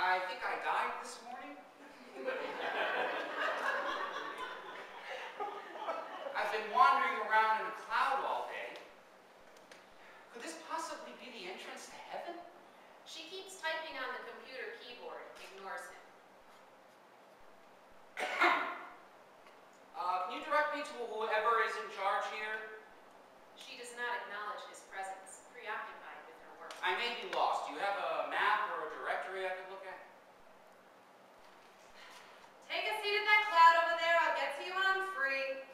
I think I died this morning. I've been wandering around in a cloud all day. Could this possibly be the entrance to heaven? She keeps typing on the computer keyboard, ignores him. Can you direct me to whoever is in charge here? She does not acknowledge his presence, preoccupied with her work. I may be lost. Do you have a map or a directory I could look at? Take a seat at that cloud over there. I'll get to you when I'm free.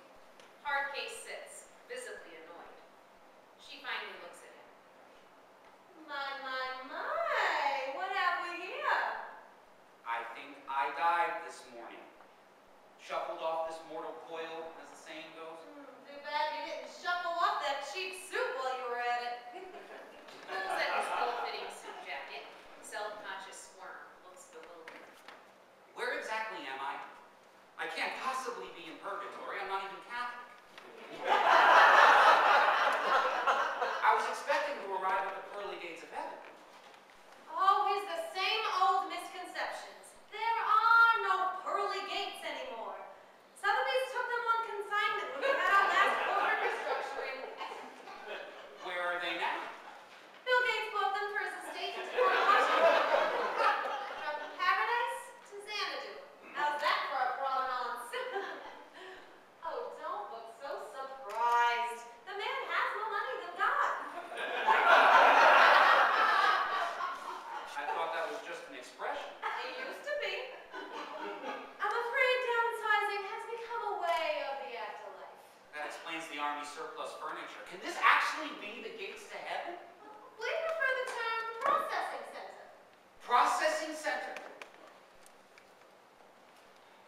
Hardcase sits, visibly annoyed. She finally looks at him. My. What have we here? I think I died this morning. Shuffled off this mortal coil, as the saying goes. Too bad you didn't shuffle off that cheap suit while you were at it. Pulls at his ill-fitting suit jacket. Self-conscious squirm. Looks bewildered. Where exactly am I? I can't possibly be in purgatory. I'm not even Catholic. I was expecting to arrive at the pearly gates of heaven. Always the same old misconceptions. There are no pearly gates anymore. Sotheby's took them on consignment when we had our last corporate restructuring. Where are they now? Bill Gates bought them for his estate in Washington. From paradise to Xanadu. How's that for a provenance? Oh, don't look so surprised. The man has more money than God. I thought that was just an expression. It used to be. I'm afraid downsizing has become a way of the afterlife. That explains the army surplus furniture. Can this actually be the gates to heaven? We prefer the term processing center. Processing center.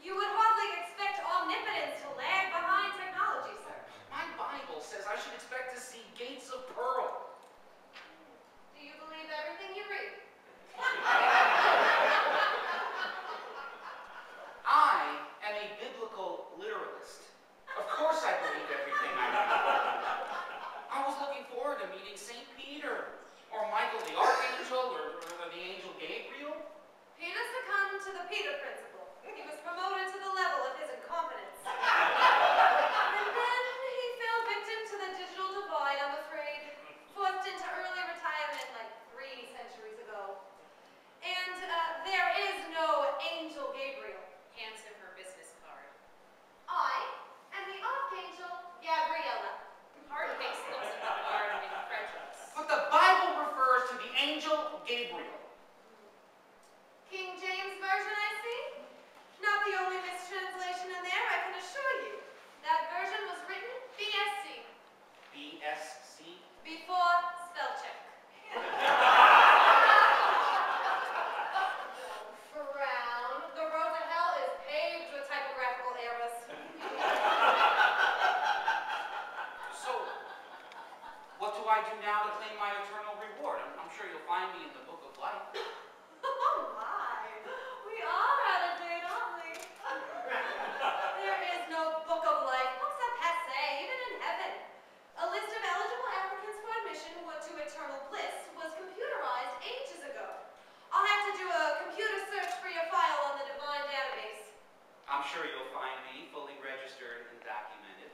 You would hardly expect omnipotence to lag behind technology, sir. My Bible says I should expect to see gates of pearl. Do you believe everything you read? I am a biblical literalist. Of course I believe everything I read. I was looking forward to meeting St. Peter, or Michael the Archangel, or the angel Gabriel. Peter succumbed to the Peter principle. He was promoted to the level of his incompetence. And then he fell victim to the digital divide, I'm afraid. Forced into early retirement like 3 centuries ago. And there is no angel Gabriel. Hands him her business card. I am the Archangel Gabriella. Hardcase looks at the card incredulous. But the Bible refers to the angel Gabriel. King James Version, I see? Not the only mistranslation in there, I can assure you. That version was written BSC. BSC? Before spell check. Frown. The road to hell is paved with typographical errors. So, what do I do now to claim my eternal reward? I'm sure you'll find me in the book of life. Oh my. We are out of date, aren't we? There is no book of life. Books are passé, even in heaven. A list of eligible applicants for admission to eternal bliss was computerized ages ago. I'll have to do a computer search for your file on the divine database. I'm sure you'll find me fully registered and documented.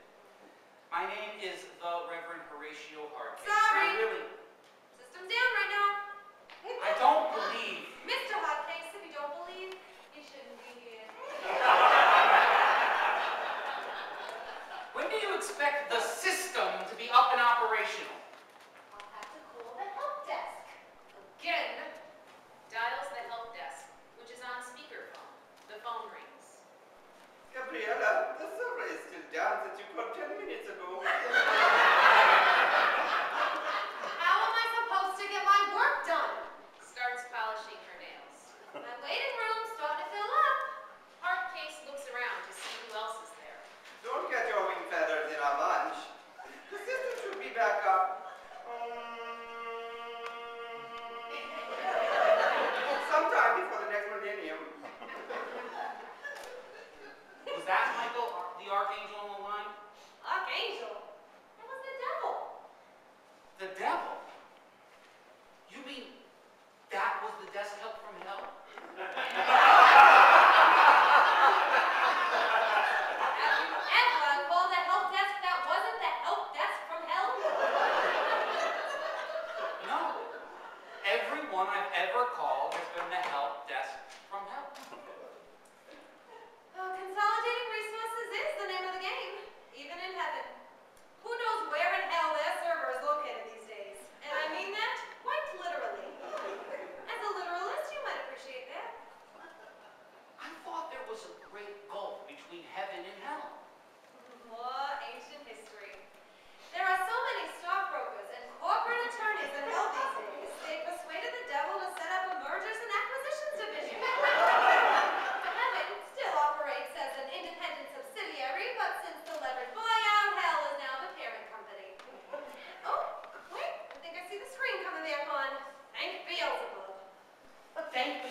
My name is the Reverend Horatio Hardcase. Sorry. I really... System's down right now. I don't believe... Mr. Hardcase, if you don't believe, you shouldn't be here. When do you expect the system to be up and operational? I'll have to call the help desk. Again. Dials the help desk, which is on speakerphone. The phone rings. Gabriella, the server is still down since you called 10 minutes ago. How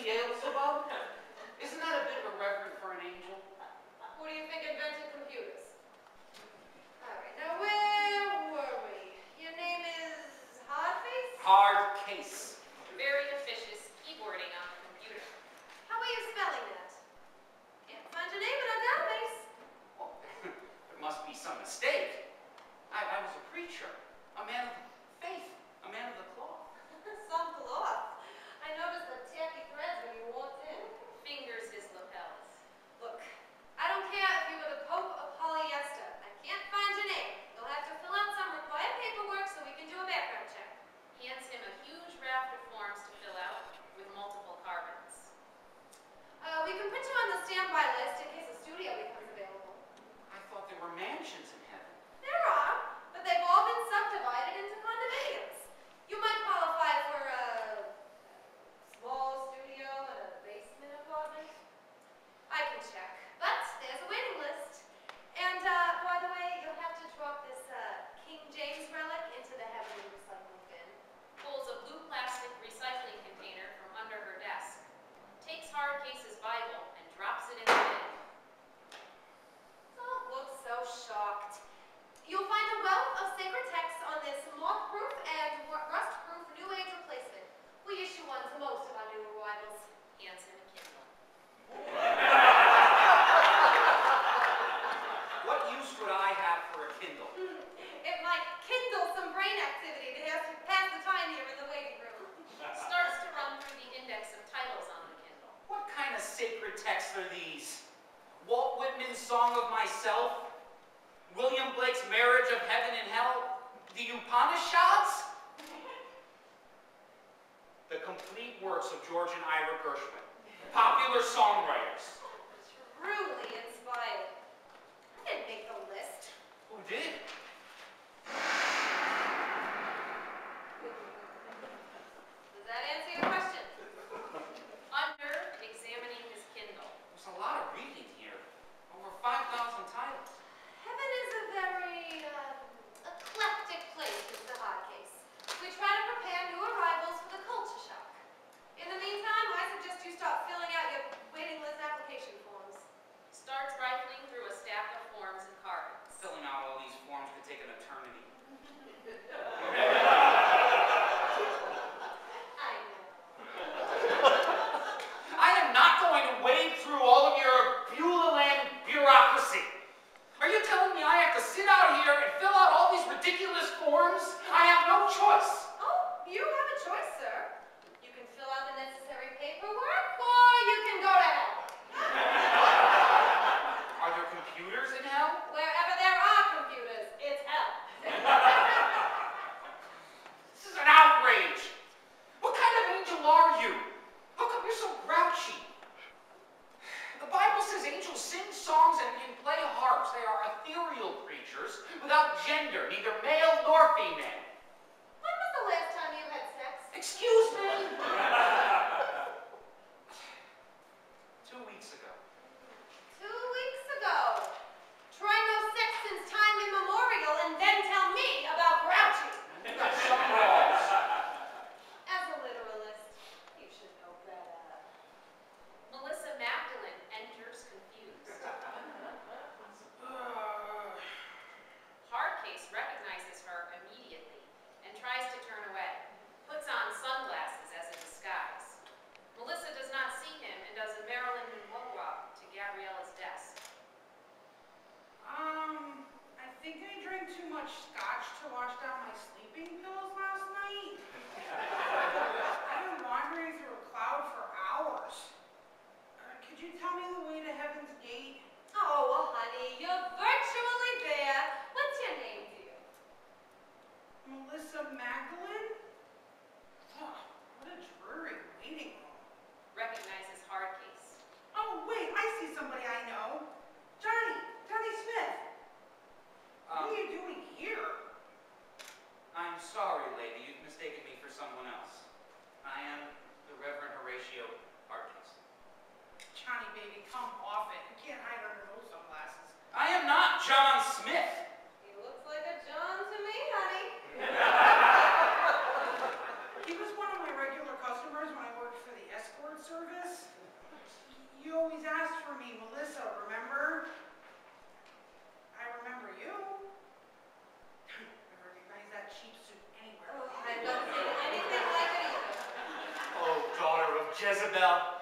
Beelzebub? Isn't that a bit irreverent for an angel? Who do you think invented computers? All right, now where were we? Your name is Hardface? Hard case. Very officious keyboarding on the computer. How are you spelling that? Can't find your name in our database. Well, there must be some mistake. I was a preacher, a man of faith, a man of the cloth. Some cloth. I noticed the tacky threads when you walked in. Fingers his lapels. Look, I don't care if you were the Pope of polyester. I can't find your name. You'll have to fill out some required paperwork so we can do a background check. Hands him a huge raft of forms to fill out with multiple carbons. We can put you on the standby list in case a studio becomes available. I thought there were mansions in heaven. There are, but they've all been subdivided into condominiums. You might qualify for a small studio and a basement apartment. I can check, but there's a waiting list. And by the way, you'll have to drop this King James relic into the heavenly recycling bin. Pulls a blue plastic recycling container from under her desk. Takes Hardcase's Bible and drops it in the bin. Don't look so shocked. You'll find a wealth of sacred texts on this moth-proof and rust-proof New Age replacement. We issue one to most of our new arrivals. Hands him a Kindle. What use would I have for a Kindle? It might kindle some brain activity to have to pass the time here in the waiting room. Starts to run through the index of titles on the Kindle. What kind of sacred texts are these? Walt Whitman's Song of Myself? William Blake's Marriage of Heaven and Hell? The Upanishads? The complete works of George and Ira Gershwin, popular songwriters. Truly inspired. I didn't make the list. Who did? Does that answer your question? Under examining his Kindle. There's a lot of reading here. Over 5,000 titles. Heaven is a very eclectic place, Mr. Hardcase. We try to prepare new arrivals for the culture shock. In the meantime, I suggest you start filling out your waiting list application forms. Starts rifling through a stack of forms and cards. Filling out all these forms could take an eternity. I know. I am not going to wade through all of your Beulah-land bureaucracy. Are you telling me I have to sit out here and fill out all these ridiculous forms? I have no choice. Oh, you have a choice, sir. You can fill out the necessary paperwork, or you can go to hell. Are there computers in hell? Wherever there are computers, it's hell. This is an outrage. What kind of angel are you? How come you're so grouchy? The Bible says angels sing songs and play harps. They are ethereal creatures without gender, neither male nor female. When was the last time you had sex? Excuse me? 2 weeks ago. 2 weeks ago. Try no sex since time immemorial and then tell me about grouchy. You got some balls. As a literalist, you should know better. Melissa Magdalene enters confused. Hardcase recognizes her immediately and tries to turn away. Puts on sunglasses as a disguise. Melissa does not see him and does a Marilyn Monroe to Gabriella's desk. I think I drank too much scotch to wash down my sleeping pills last night. I've been wandering through a cloud for hours. Could you tell me the way to Heaven's Gate? Oh, well, honey, you're virtually there. What's your name, dear? Melissa Magdalene? Oh, what a dreary waiting room. Recognizes Hardcase. Oh, wait, I see somebody I know. Johnny Smith. What are you doing here? I'm sorry, lady. You've mistaken me for someone else. I am the Reverend Horatio Hardcase. Johnny, baby, come off it. You can't hide under those sunglasses. I am not John Smith. He looks like a John to me, honey. He was one of my regular customers when I worked for the escort service. bell.